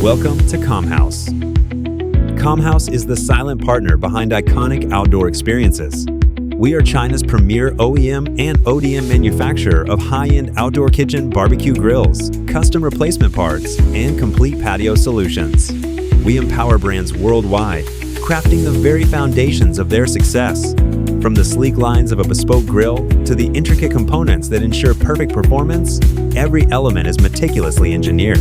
Welcome to Comhaus. Comhaus is the silent partner behind iconic outdoor experiences. We are China's premier OEM and ODM manufacturer of high-end outdoor kitchen barbecue grills, custom replacement parts, and complete patio solutions. We empower brands worldwide, crafting the very foundations of their success. From the sleek lines of a bespoke grill to the intricate components that ensure perfect performance, every element is meticulously engineered.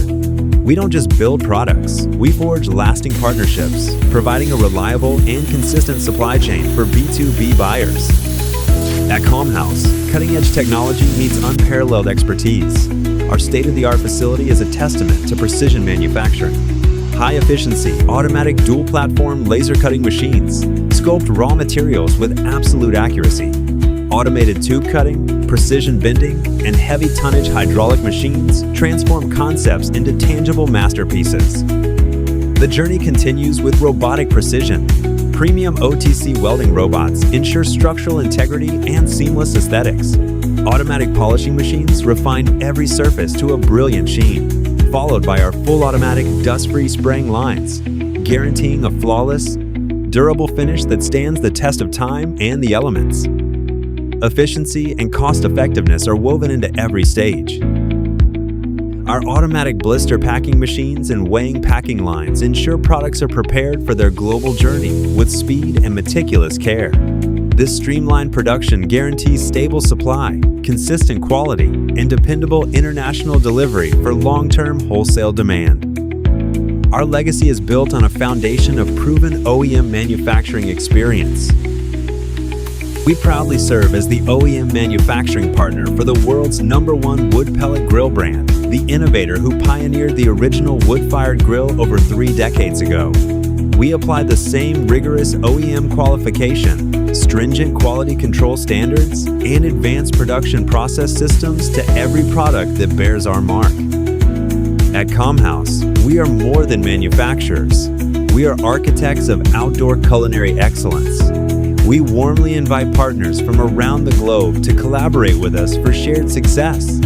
We don't just build products, we forge lasting partnerships, providing a reliable and consistent supply chain for B2B buyers. At Comhaus, cutting-edge technology meets unparalleled expertise. Our state-of-the-art facility is a testament to precision manufacturing. High-efficiency, automatic dual-platform laser cutting machines sculpt raw materials with absolute accuracy. Automated tube cutting, precision bending, and heavy tonnage hydraulic machines transform concepts into tangible masterpieces. The journey continues with robotic precision. Premium OTC welding robots ensure structural integrity and seamless aesthetics. Automatic polishing machines refine every surface to a brilliant sheen, followed by our full automatic dust-free spraying lines, guaranteeing a flawless, durable finish that stands the test of time and the elements. Efficiency and cost-effectiveness are woven into every stage. Our automatic blister packing machines and weighing packing lines ensure products are prepared for their global journey with speed and meticulous care. This streamlined production guarantees stable supply, consistent quality, and dependable international delivery for long-term wholesale demand. Our legacy is built on a foundation of proven OEM manufacturing experience. We proudly serve as the OEM manufacturing partner for the world's #1 wood pellet grill brand, the innovator who pioneered the original wood-fired grill over 3 decades ago. We apply the same rigorous OEM qualification, stringent quality control standards, and advanced production process systems to every product that bears our mark. At Comhaus, we are more than manufacturers. We are architects of outdoor culinary excellence. We warmly invite partners from around the globe to collaborate with us for shared success.